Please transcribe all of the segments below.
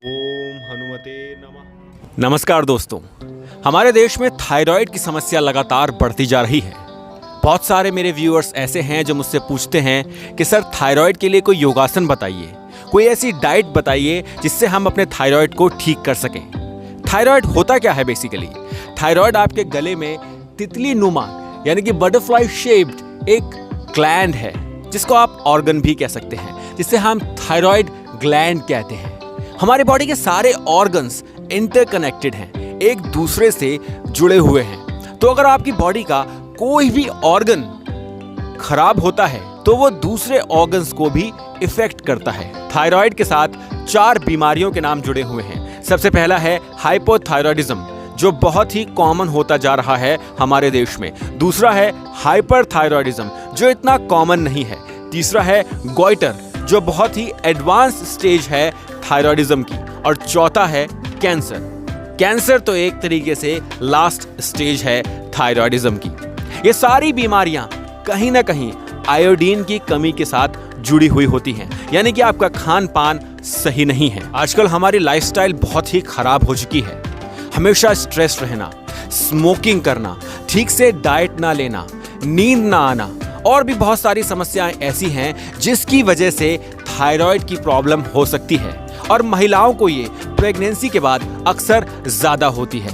ओम हनुमते नमः। नमस्कार दोस्तों, हमारे देश में थायराइड की समस्या लगातार बढ़ती जा रही है। बहुत सारे मेरे व्यूअर्स ऐसे हैं जो मुझसे पूछते हैं कि सर थायराइड के लिए कोई योगासन बताइए, कोई ऐसी डाइट बताइए जिससे हम अपने थायराइड को ठीक कर सकें। थायराइड होता क्या है बेसिकली? थायराइड आपके गले में तितली नुमा यानी कि बटरफ्लाई शेप्ड एक ग्लैंड है, जिसको आप ऑर्गन भी कह सकते हैं, जिसे हम थायराइड ग्लैंड कहते हैं। हमारे बॉडी के सारे ऑर्गन्स इंटरकनेक्टेड हैं, एक दूसरे से जुड़े हुए हैं। तो अगर आपकी बॉडी का कोई भी ऑर्गन खराब होता है तो वो दूसरे ऑर्गन्स को भी इफेक्ट करता है। थायराइड के साथ 4 बीमारियों के नाम जुड़े हुए हैं। सबसे पहला है हाइपोथायराइडिज्म, जो बहुत ही कॉमन होता जा रहा है हमारे देश में। दूसरा है हाइपरथायराइडिज्म, जो इतना कॉमन नहीं है। तीसरा है गॉइटर, जो बहुत ही एडवांस स्टेज है थायराइडिज्म की। और चौथा है कैंसर। कैंसर तो एक तरीके से लास्ट स्टेज है थायराइडिज्म की। ये सारी बीमारियां कहीं ना कहीं आयोडीन की कमी के साथ जुड़ी हुई होती हैं, यानी कि आपका खान पान सही नहीं है। आजकल हमारी लाइफस्टाइल बहुत ही खराब हो चुकी है। हमेशा स्ट्रेस रहना, स्मोकिंग करना, ठीक से डाइट ना लेना, नींद ना आना और भी बहुत सारी समस्याएं ऐसी हैं जिसकी वजह से थायराइड की प्रॉब्लम हो सकती है। और महिलाओं को ये प्रेगनेंसी के बाद अक्सर ज्यादा होती है।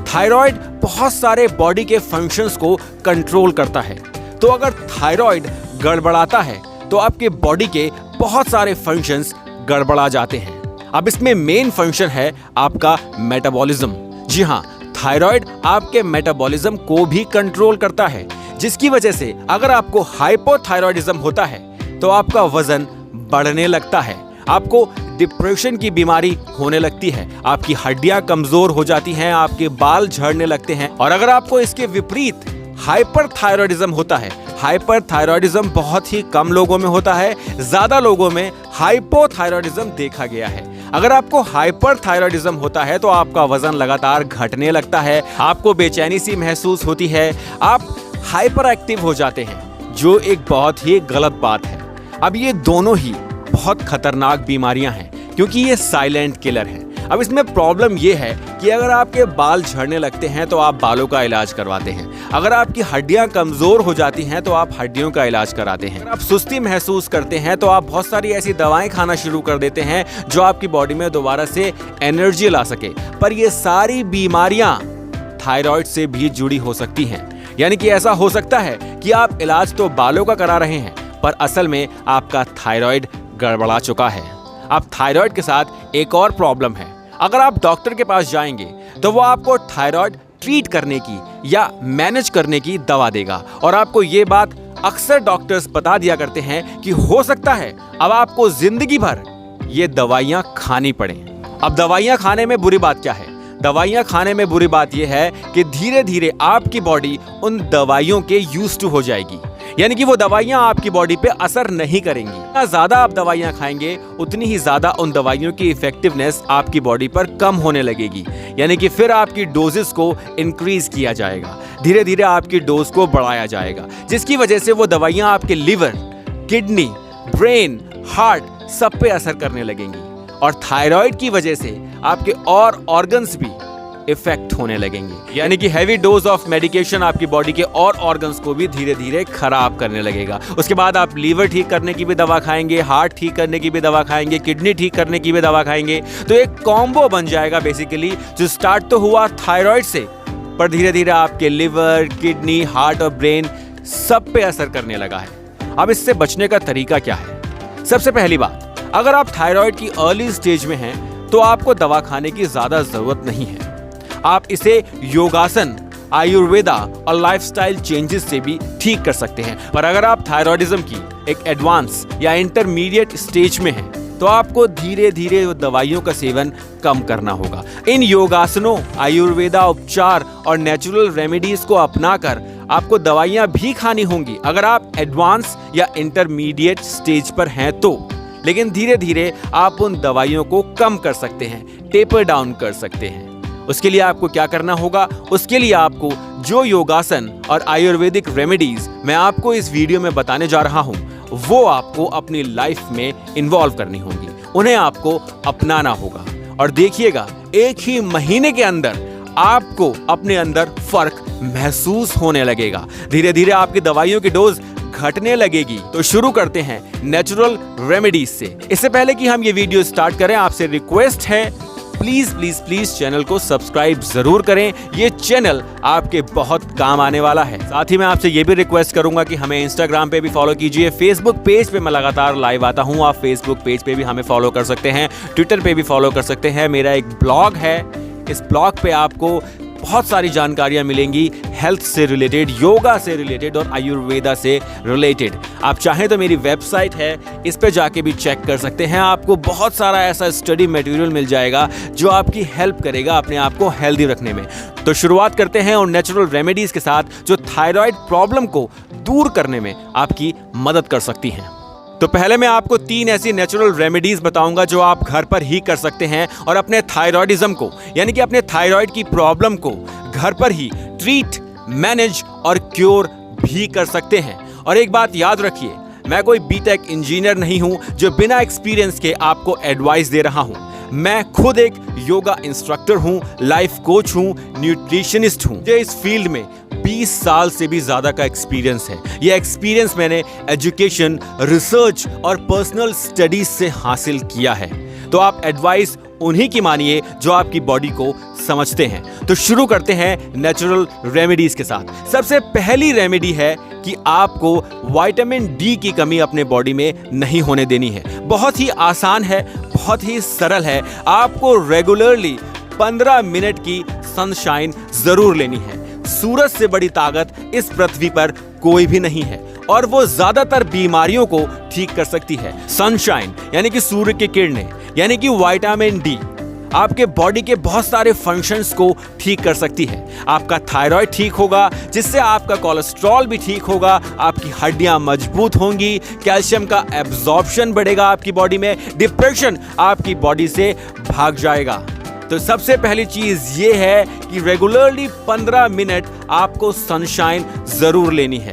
थायराइड बहुत सारे बॉडी के फंक्शंस को कंट्रोल करता है। तो अगर थायराइड गड़बड़ाता है तो आपके बॉडी के बहुत सारे फंक्शंस गड़बड़ा जाते हैं। अब इसमें मेन फंक्शन है आपका मेटाबॉलिज्म। जी हाँ, थायराइड आपके मेटाबॉलिज्म को भी कंट्रोल करता है, जिसकी वजह से अगर आपको हाइपोथायराइडिज्म होता है तो आपका वजन बढ़ने लगता है, आपको डिप्रेशन की बीमारी होने लगती है, आपकी हड्डियां कमजोर हो जाती हैं, आपके बाल झड़ने लगते हैं। और अगर आपको इसके विपरीत हाइपरथायराइडिज्म होता है, हाइपरथायराइडिज्म बहुत ही कम लोगों में होता है, ज्यादा लोगों में हाइपोथायराइडिज्म देखा गया है। अगर आपको हाइपरथायराइडिज्म होता है तो आपका वजन लगातार घटने लगता है, आपको बेचैनी सी महसूस होती है, आप हाइपर एक्टिव हो जाते हैं, जो एक बहुत ही गलत बात है। अब ये दोनों ही बहुत खतरनाक बीमारियां हैं, क्योंकि ये साइलेंट किलर हैं। अब इसमें प्रॉब्लम ये है कि अगर आपके बाल झड़ने लगते हैं तो आप बालों का इलाज करवाते हैं, अगर आपकी हड्डियां कमजोर हो जाती हैं तो आप हड्डियों का इलाज कराते हैं, अगर आप सुस्ती महसूस करते हैं तो आप बहुत सारी ऐसी दवाएं खाना शुरू कर देते हैं जो आपकी बॉडी में दोबारा से एनर्जी ला सके। पर ये सारी बीमारियां थायराइड से भी जुड़ी हो सकती हैं। यानी कि ऐसा हो सकता है कि आप इलाज तो बालों का करा रहे हैं, पर असल में आपका थायराइड गड़बड़ा चुका है। अब थायराइड के साथ एक और प्रॉब्लम है। अगर आप डॉक्टर के पास जाएंगे तो वो आपको थायराइड ट्रीट करने की या मैनेज करने की दवा देगा, और आपको ये बात अक्सर डॉक्टर्स बता दिया करते हैं कि हो सकता है अब आपको जिंदगी भर ये दवाइयां खानी पड़े। अब दवाइयां खाने में बुरी बात क्या है? दवाइयां खाने में बुरी बात यह है कि धीरे धीरे आपकी बॉडी उन दवाइयों के यूज्ड टू हो जाएगी, यानी कि वो दवाइयां आपकी बॉडी पे असर नहीं करेंगी। जितना ज्यादा आप दवाइयां खाएंगे उतनी ही ज्यादा उन दवाइयों की इफेक्टिवनेस आपकी बॉडी पर कम होने लगेगी, यानी कि फिर आपकी डोजेस को इंक्रीज किया जाएगा, धीरे धीरे आपकी डोज को बढ़ाया जाएगा, जिसकी वजह से वो दवाइयां आपके लिवर, किडनी, ब्रेन, हार्ट सब पे असर करने लगेंगी। और थायराइड की वजह से आपके और ऑर्गन्स भी इफेक्ट होने लगेंगे, यानी कि हैवी डोज ऑफ मेडिकेशन आपकी बॉडी के और ऑर्गन्स को भी धीरे धीरे खराब करने लगेगा। उसके बाद आप लीवर ठीक करने की भी दवा खाएंगे, हार्ट ठीक करने की भी दवा खाएंगे, किडनी ठीक करने की भी दवा खाएंगे। तो एक कॉम्बो बन जाएगा बेसिकली, जो स्टार्ट तो हुआ थायराइड से, पर धीरे धीरे आपके लिवर, किडनी, हार्ट और ब्रेन सब पे असर करने लगा है। अब इससे बचने का तरीका क्या है? सबसे पहली बात, अगर आप थायराइड की अर्ली स्टेज में हैं तो आपको दवा खाने की ज्यादा जरूरत नहीं है। आप इसे योगासन, आयुर्वेदा और लाइफस्टाइल चेंजेस से भी ठीक कर सकते हैं। पर अगर आप थायराइडिज्म की एक एडवांस या इंटरमीडिएट स्टेज में हैं तो आपको धीरे धीरे दवाइयों का सेवन कम करना होगा। इन योगासनों, आयुर्वेदा उपचार और नेचुरल रेमेडीज को अपनाकर आपको दवाइयां भी खानी होंगी अगर आप एडवांस या इंटरमीडिएट स्टेज पर हैं तो। लेकिन धीरे धीरे आप उन दवाइयों को कम कर सकते हैं, टेपर डाउन कर सकते हैं। उसके लिए आपको क्या करना होगा? उसके लिए आपको जो योगासन और आयुर्वेदिक रेमेडीज मैं आपको इस वीडियो में बताने जा रहा हूं, वो आपको अपनी लाइफ में इन्वॉल्व करनी होंगी, उन्हें आपको अपनाना होगा। और देखिएगा एक ही महीने के अंदर आपको अपने अंदर फर्क महसूस होने लगेगा। धीरे धीरे आपकी दवाइयों की डोज घटने लगेगी। तो शुरू करते हैं नेचुरल रेमेडीज से। इससे पहले कि हम ये वीडियो स्टार्ट करें, आपसे रिक्वेस्ट है प्लीज प्लीज प्लीज चैनल को सब्सक्राइब जरूर करें। ये चैनल आपके बहुत काम आने वाला है। साथ ही मैं आपसे ये भी रिक्वेस्ट करूंगा कि हमें इंस्टाग्राम पे भी फॉलो कीजिए, फेसबुक पेज पे मैं लगातार लाइव आता हूं, आप फेसबुक पेज पे भी हमें फॉलो कर सकते हैं, ट्विटर पे भी फॉलो कर सकते हैं। मेरा एक ब्लॉग है, इस ब्लॉग पे आपको बहुत सारी जानकारियां मिलेंगी हेल्थ से रिलेटेड, योगा से रिलेटेड और आयुर्वेदा से रिलेटेड। आप चाहें तो मेरी वेबसाइट है, इस पे जाके भी चेक कर सकते हैं। आपको बहुत सारा ऐसा स्टडी मटेरियल मिल जाएगा जो आपकी हेल्प करेगा अपने आप को हेल्दी रखने में। तो शुरुआत करते हैं और नेचुरल रेमेडीज के साथ जो थायराइड प्रॉब्लम को दूर करने में आपकी मदद कर सकती हैं। तो पहले मैं आपको 3 ऐसी नेचुरल रेमेडीज बताऊंगा जो आप घर पर ही कर सकते हैं और अपने थायराइडिज्म को, यानी कि अपने थायराइड की प्रॉब्लम को घर पर ही ट्रीट, मैनेज और क्योर भी कर सकते हैं। और एक बात याद रखिए, मैं कोई बीटेक इंजीनियर नहीं हूं जो बिना एक्सपीरियंस के आपको एडवाइस दे रहा हूं। मैं खुद एक योगा इंस्ट्रक्टर हूं, लाइफ कोच हूं, न्यूट्रिशनिस्ट हूं। मुझे इस फील्ड में 20 साल से भी ज्यादा का एक्सपीरियंस है। यह एक्सपीरियंस मैंने एजुकेशन, रिसर्च और पर्सनल स्टडीज से हासिल किया है। तो आप एडवाइस उन्हीं की मानिए जो आपकी बॉडी को समझते हैं। तो शुरू करते हैं नेचुरल रेमेडीज के साथ। सबसे पहली रेमेडी है कि आपको विटामिन डी की कमी अपने बॉडी में नहीं होने देनी है। बहुत ही आसान है, बहुत ही सरल है। आपको रेगुलरली 15 मिनट की सनशाइन जरूर लेनी है। सूरज से बड़ी ताकत इस पृथ्वी पर कोई भी नहीं है और वो ज्यादातर बीमारियों को ठीक कर सकती है। सनशाइन यानी कि सूर्य की किरणें, यानी कि विटामिन डी आपके बॉडी के बहुत सारे फंक्शंस को ठीक कर सकती है। आपका थायराइड ठीक होगा, जिससे आपका कोलेस्ट्रॉल भी ठीक होगा, आपकी हड्डियां मजबूत होंगी, कैल्शियम का एब्जॉर्प्शन बढ़ेगा आपकी बॉडी में, डिप्रेशन आपकी बॉडी से भाग जाएगा। तो सबसे पहली चीज ये है कि रेगुलरली 15 मिनट आपको सनशाइन जरूर लेनी है।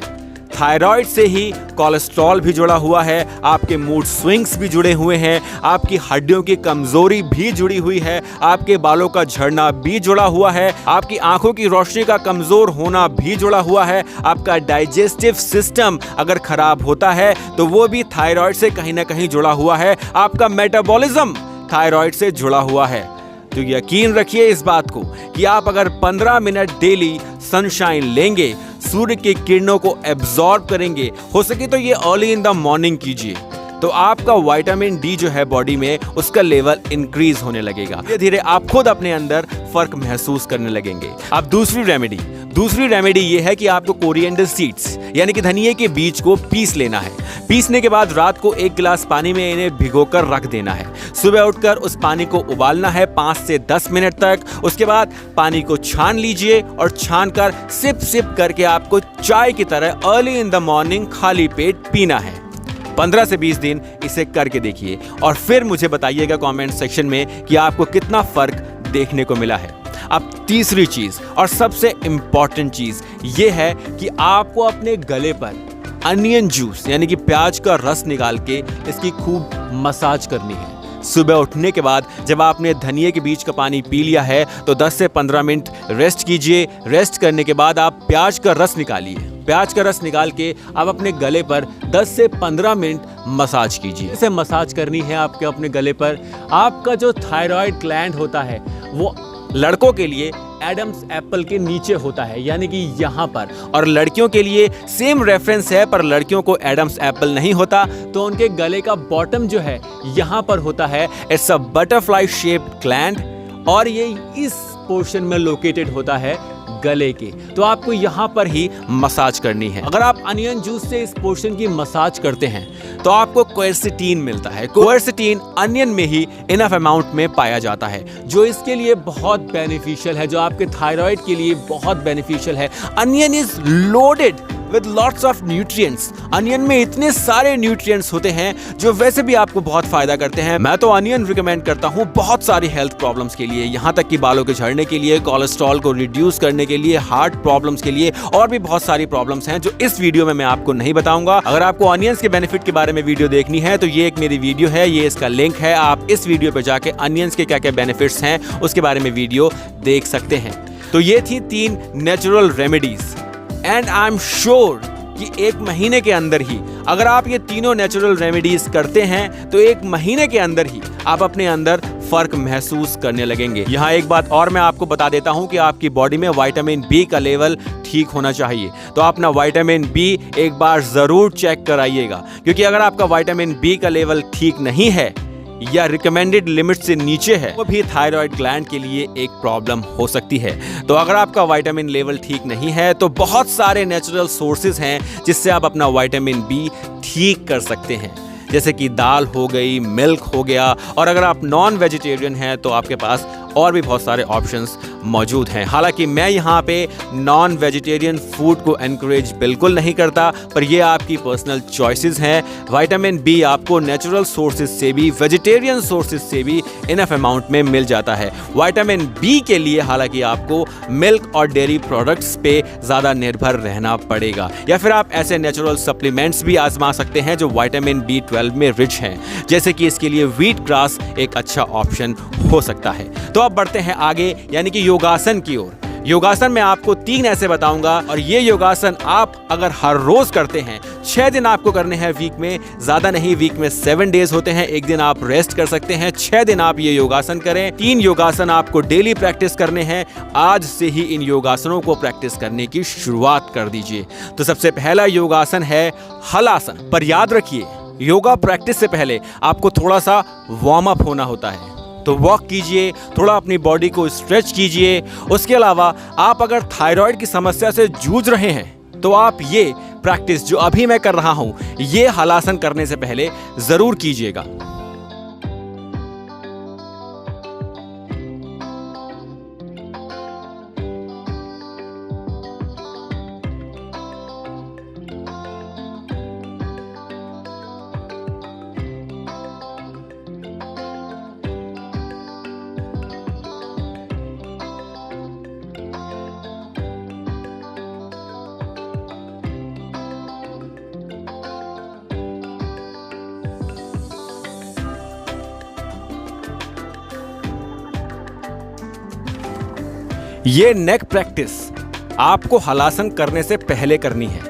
थायराइड से ही कोलेस्ट्रॉल भी जुड़ा हुआ है, आपके मूड स्विंग्स भी जुड़े हुए हैं, आपकी हड्डियों की कमजोरी भी जुड़ी हुई है, आपके बालों का झड़ना भी जुड़ा हुआ है, आपकी आंखों की रोशनी का कमजोर होना भी जुड़ा हुआ है, आपका डाइजेस्टिव सिस्टम अगर खराब होता है तो वो भी थायराइड से कहीं ना कहीं जुड़ा हुआ है, आपका मेटाबॉलिज्म थायराइड से जुड़ा हुआ है। तो यकीन रखिए इस बात को कि आप अगर 15 मिनट डेली सनशाइन लेंगे, सूर्य की किरणों को एब्जॉर्ब करेंगे, हो सके तो ये अर्ली इन द मॉर्निंग कीजिए, तो आपका विटामिन डी जो है बॉडी में उसका लेवल इंक्रीज होने लगेगा। धीरे धीरे आप खुद अपने अंदर फर्क महसूस करने लगेंगे। अब दूसरी रेमेडी ये है कि आपको कोरिएंडर सीड्स यानी कि धनिये के बीज को पीस लेना है। पीसने के बाद रात को 1 गिलास पानी में इन्हें भिगोकर रख देना है। सुबह उठकर उस पानी को उबालना है 5 से 10 मिनट तक। उसके बाद पानी को छान लीजिए और छानकर सिप सिप करके आपको चाय की तरह अर्ली इन द मॉर्निंग खाली पेट पीना है। 15 से 20 दिन इसे करके देखिए और फिर मुझे बताइएगा कमेंट सेक्शन में कि आपको कितना फर्क देखने को मिला है। अब तीसरी चीज और सबसे इंपॉर्टेंट चीज ये है कि आपको अपने गले पर अनियन जूस यानी कि प्याज का रस निकाल के इसकी खूब मसाज करनी है। सुबह उठने के बाद जब आपने धनिये के बीज का पानी पी लिया है तो 10 से 15 मिनट रेस्ट कीजिए। रेस्ट करने के बाद आप प्याज का रस निकालिए। प्याज का रस निकाल के आप अपने गले पर 10 से 15 मिनट मसाज कीजिए। इसे मसाज करनी है आपके अपने गले पर। आपका जो थायराइड ग्लैंड होता है वो लड़कों के लिए एडम्स एप्पल के नीचे होता है, यानी कि यहाँ पर, और लड़कियों के लिए सेम रेफरेंस है पर लड़कियों को एडम्स एप्पल नहीं होता, तो उनके गले का बॉटम जो है यहाँ पर होता है। It's a butterfly shaped gland और ये इस पोर्शन में लोकेटेड होता है गले के। तो आपको यहाँ पर ही मसाज करनी है। अगर आप अनियन जूस से इस पोर्शन की मसाज करते हैं तो आपको क्वेरसेटीन मिलता है। क्वेरसेटीन अनियन में ही इनफ अमाउंट में पाया जाता है, जो इसके लिए बहुत बेनिफिशियल है, जो आपके थायराइड के लिए बहुत बेनिफिशियल है। Onion is loaded with lots of nutrients. Onion में इतने सारे न्यूट्रिएंट्स होते हैं जो वैसे भी आपको बहुत फायदा करते हैं। मैं तो अनियन रिकमेंड करता हूँ बहुत सारी हेल्थ प्रॉब्लम्स के लिए, यहाँ तक कि बालों के झड़ने के लिए, कोलेस्ट्रॉल को रिड्यूस करने के लिए, हार्ट प्रॉब्लम्स के लिए, और भी बहुत सारी प्रॉब्लम्स हैं जो इस वीडियो में मैं आपको नहीं बताऊंगा। अगर आपको अनियंस के बेनिफिट के बारे में वीडियो देखनी है तो ये एक मेरी वीडियो है, ये इसका लिंक है, आप इस वीडियो पे जाके अनियंस के क्या क्या बेनिफिट्स हैं उसके बारे में वीडियो देख सकते हैं। तो ये थी 3 natural remedies and I am sure कि 1 महीने के अंदर ही अगर आप ये तीनों नेचुरल रेमेडीज करते हैं तो 1 महीने के अंदर ही आप अपने अंदर फर्क महसूस करने लगेंगे। यहाँ एक बात और मैं आपको बता देता हूँ कि आपकी बॉडी में विटामिन बी का लेवल ठीक होना चाहिए, तो अपना विटामिन बी एक बार जरूर चेक कराइएगा, क्योंकि अगर आपका विटामिन बी का लेवल ठीक नहीं है या रिकमेंडेड लिमिट से नीचे है वो भी थायराइड ग्लैंड के लिए एक प्रॉब्लम हो सकती है। तो अगर आपका विटामिन लेवल ठीक नहीं है तो बहुत सारे नेचुरल सोर्सेज हैं जिससे आप अपना विटामिन बी ठीक कर सकते हैं, जैसे कि दाल हो गई, मिल्क हो गया, और अगर आप नॉन वेजिटेरियन हैं तो आपके पास और भी बहुत सारे ऑप्शंस मौजूद हैं। हालांकि मैं यहाँ पे नॉन वेजिटेरियन फूड को एनकरेज बिल्कुल नहीं करता, पर ये आपकी पर्सनल चॉइसेस हैं। विटामिन बी आपको नेचुरल सोर्सेज से भी, वेजिटेरियन सोर्सेज से भी इनफ अमाउंट में मिल जाता है। विटामिन बी के लिए हालांकि आपको मिल्क और डेयरी प्रोडक्ट्स पे ज़्यादा निर्भर रहना पड़ेगा, या फिर आप ऐसे नेचुरल सप्लीमेंट्स भी आजमा सकते हैं जो विटामिन B12 में रिच हैं, जैसे कि इसके लिए व्हीट ग्रास एक अच्छा ऑप्शन हो सकता है। तो अब बढ़ते हैं आगे, यानी कि योगासन की ओर। योगासन में आपको 3 ऐसे बताऊंगा, और ये योगासन आप अगर हर रोज करते हैं, 6 दिन आपको करने हैं वीक में, ज्यादा नहीं, वीक में 7 डेज होते हैं, 1 दिन आप रेस्ट कर सकते हैं, 6 दिन आप ये योगासन करें। 3 योगासन आपको डेली प्रैक्टिस करने हैं। आज से ही इन योगासनों को प्रैक्टिस करने की शुरुआत कर दीजिए। तो सबसे पहला योगासन है हलासन। पर याद रखिए, योगा प्रैक्टिस से पहले आपको थोड़ा सा वार्म अप होना होता है, तो वॉक कीजिए, थोड़ा अपनी बॉडी को स्ट्रेच कीजिए। उसके अलावा आप अगर थायराइड की समस्या से जूझ रहे हैं तो आप ये प्रैक्टिस जो अभी मैं कर रहा हूं, ये हलासन करने से पहले जरूर कीजिएगा। ये नेक प्रैक्टिस आपको हलासन करने से पहले करनी है।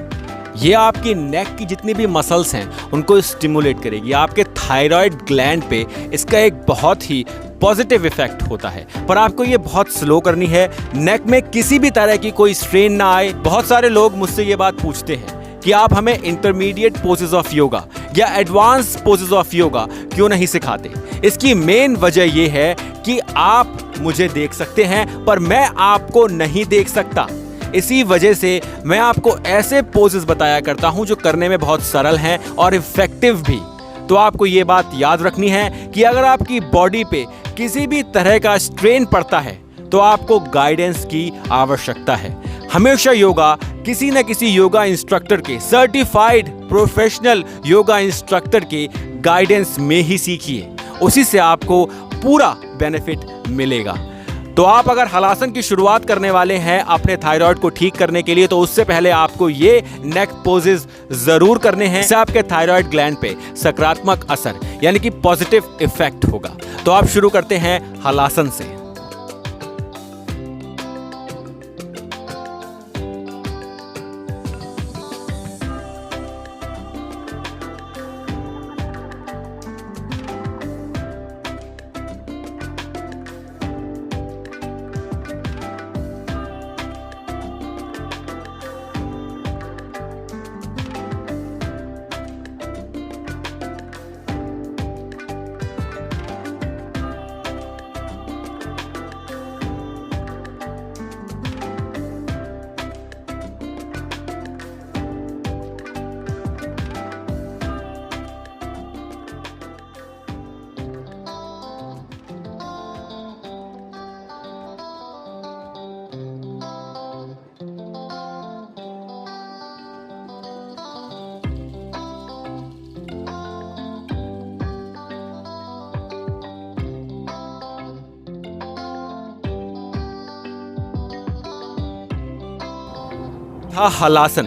ये आपकी नेक की जितनी भी मसल्स हैं उनको स्टिमुलेट करेगी। आपके थायराइड ग्लैंड पे इसका एक बहुत ही पॉजिटिव इफेक्ट होता है, पर आपको ये बहुत स्लो करनी है। नेक में किसी भी तरह की कोई स्ट्रेन ना आए। बहुत सारे लोग मुझसे ये बात पूछते हैं कि आप हमें इंटरमीडिएट पोजेस ऑफ योगा या एडवांस पोजेस ऑफ योगा क्यों नहीं सिखाते। इसकी मेन वजह यह है कि आप मुझे देख सकते हैं पर मैं आपको नहीं देख सकता। इसी वजह से मैं आपको ऐसे पोजेस बताया करता हूं जो करने में बहुत सरल हैं और इफेक्टिव भी। तो आपको ये बात याद रखनी है कि अगर आपकी बॉडी पे किसी भी तरह का स्ट्रेन पड़ता है तो आपको गाइडेंस की आवश्यकता है। हमेशा योगा किसी न किसी योगा इंस्ट्रक्टर के, सर्टिफाइड प्रोफेशनल योगा इंस्ट्रक्टर के गाइडेंस में ही सीखिए, उसी से आपको पूरा बेनिफिट मिलेगा। तो आप अगर हलासन की शुरुआत करने वाले हैं अपने थायराइड को ठीक करने के लिए, तो उससे पहले आपको ये नेक पोजेस जरूर करने हैं। इससे आपके थायराइड ग्लैंड पे सकारात्मक असर यानी कि पॉजिटिव इफेक्ट होगा। तो आप शुरू करते हैं हलासन से। था हलासन।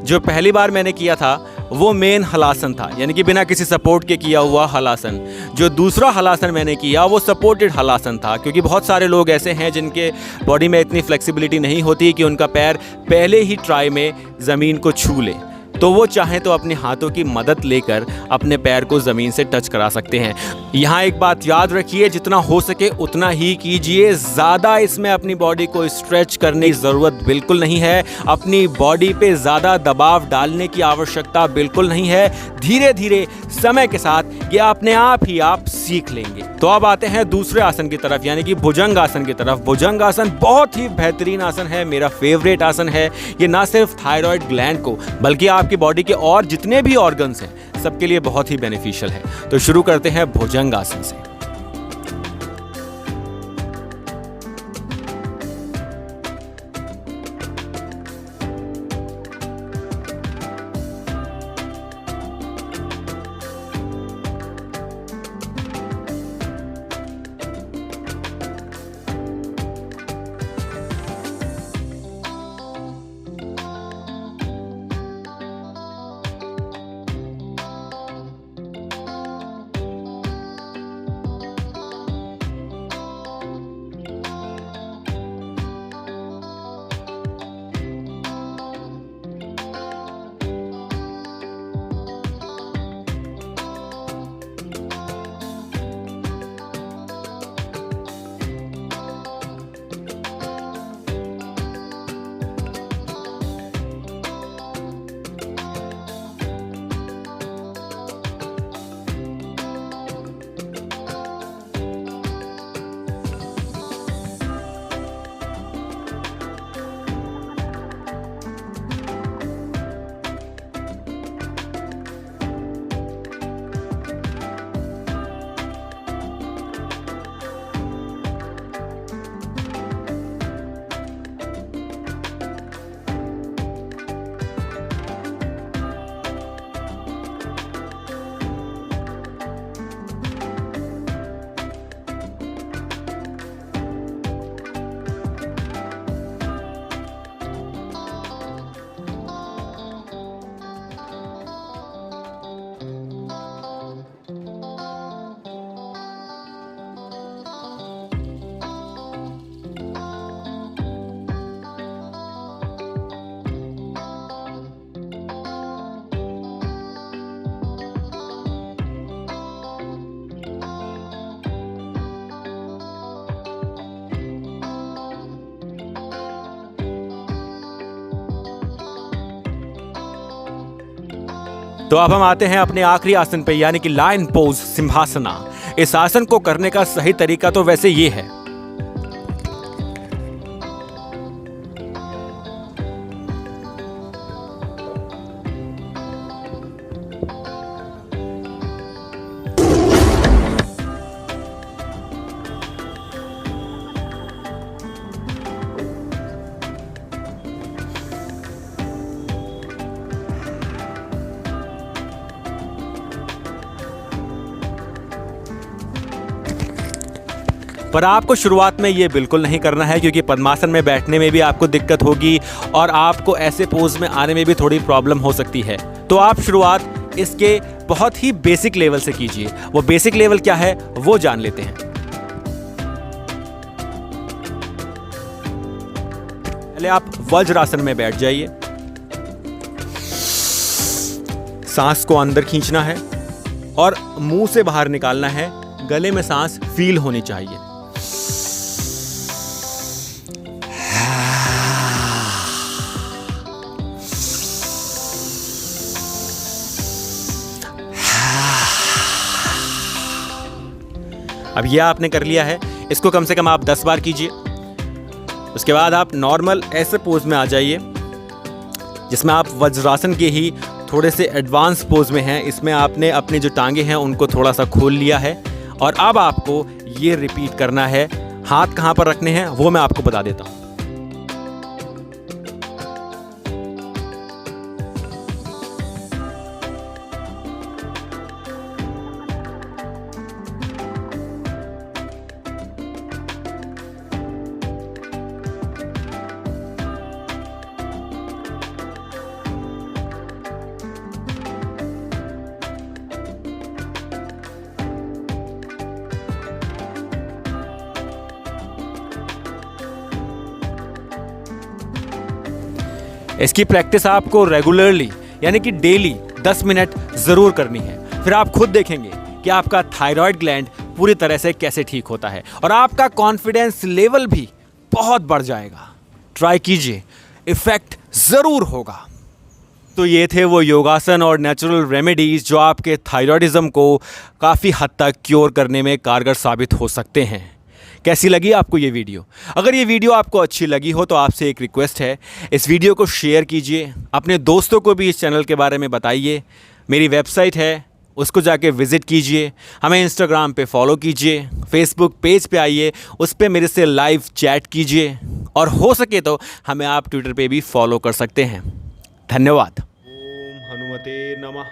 जो पहली बार मैंने किया था वो मेन हलासन था, यानी कि बिना किसी सपोर्ट के किया हुआ हलासन। जो दूसरा हलासन मैंने किया वो सपोर्टेड हलासन था, क्योंकि बहुत सारे लोग ऐसे हैं जिनके बॉडी में इतनी फ्लेक्सिबिलिटी नहीं होती कि उनका पैर पहले ही ट्राई में ज़मीन को छू ले, तो वो चाहें तो अपने हाथों की मदद लेकर अपने पैर को ज़मीन से टच करा सकते हैं। यहाँ एक बात याद रखिए, जितना हो सके उतना ही कीजिए, ज़्यादा इसमें अपनी बॉडी को स्ट्रेच करने की ज़रूरत बिल्कुल नहीं है, अपनी बॉडी पे ज़्यादा दबाव डालने की आवश्यकता बिल्कुल नहीं है। धीरे धीरे समय के साथ ये अपने आप ही आप सीख लेंगे। तो अब आते हैं दूसरे आसन की तरफ, यानी कि भुजंग आसन की तरफ। भुजंग आसन बहुत ही बेहतरीन आसन है, मेरा फेवरेट आसन है। ये ना सिर्फ थायराइड ग्लैंड को बल्कि आपकी बॉडी के और जितने भी ऑर्गन्स हैं सबके लिए बहुत ही बेनिफिशियल है। तो शुरू करते हैं भुजंग आसन से। तो अब हम आते हैं अपने आखिरी आसन पे, यानी कि लायन पोज सिंहासना। इस आसन को करने का सही तरीका तो वैसे ये है, पर आपको शुरुआत में ये बिल्कुल नहीं करना है, क्योंकि पद्मासन में बैठने में भी आपको दिक्कत होगी और आपको ऐसे पोज में आने में भी थोड़ी प्रॉब्लम हो सकती है। तो आप शुरुआत इसके बहुत ही बेसिक लेवल से कीजिए। वो बेसिक लेवल क्या है वो जान लेते हैं। पहले आप वज्रासन में बैठ जाइए, सांस को अंदर खींचना है और मुंह से बाहर निकालना है। गले में सांस फील होनी चाहिए। अब यह आपने कर लिया है, इसको कम से कम आप 10 बार कीजिए। उसके बाद आप नॉर्मल ऐसे पोज में आ जाइए जिसमें आप वज्रासन के ही थोड़े से एडवांस पोज में हैं। इसमें आपने अपनी जो टांगे हैं उनको थोड़ा सा खोल लिया है और अब आपको ये रिपीट करना है। हाथ कहाँ पर रखने हैं वो मैं आपको बता देता हूँ। इसकी प्रैक्टिस आपको रेगुलरली यानी कि डेली 10 मिनट ज़रूर करनी है। फिर आप खुद देखेंगे कि आपका थायराइड ग्लैंड पूरी तरह से कैसे ठीक होता है और आपका कॉन्फिडेंस लेवल भी बहुत बढ़ जाएगा। ट्राई कीजिए, इफ़ेक्ट ज़रूर होगा। तो ये थे वो योगासन और नेचुरल रेमेडीज़ जो आपके थायराइडिज्म को काफ़ी हद तक क्योर करने में कारगर साबित हो सकते हैं। कैसी लगी आपको ये वीडियो? अगर ये वीडियो आपको अच्छी लगी हो तो आपसे एक रिक्वेस्ट है, इस वीडियो को शेयर कीजिए, अपने दोस्तों को भी इस चैनल के बारे में बताइए। मेरी वेबसाइट है, उसको जाके विज़िट कीजिए। हमें इंस्टाग्राम पे फॉलो कीजिए, फेसबुक पेज पे आइए, उस पर मेरे से लाइव चैट कीजिए और हो सके तो हमें आप ट्विटर पे भी फॉलो कर सकते हैं। धन्यवाद। ओम हनुमते नमः।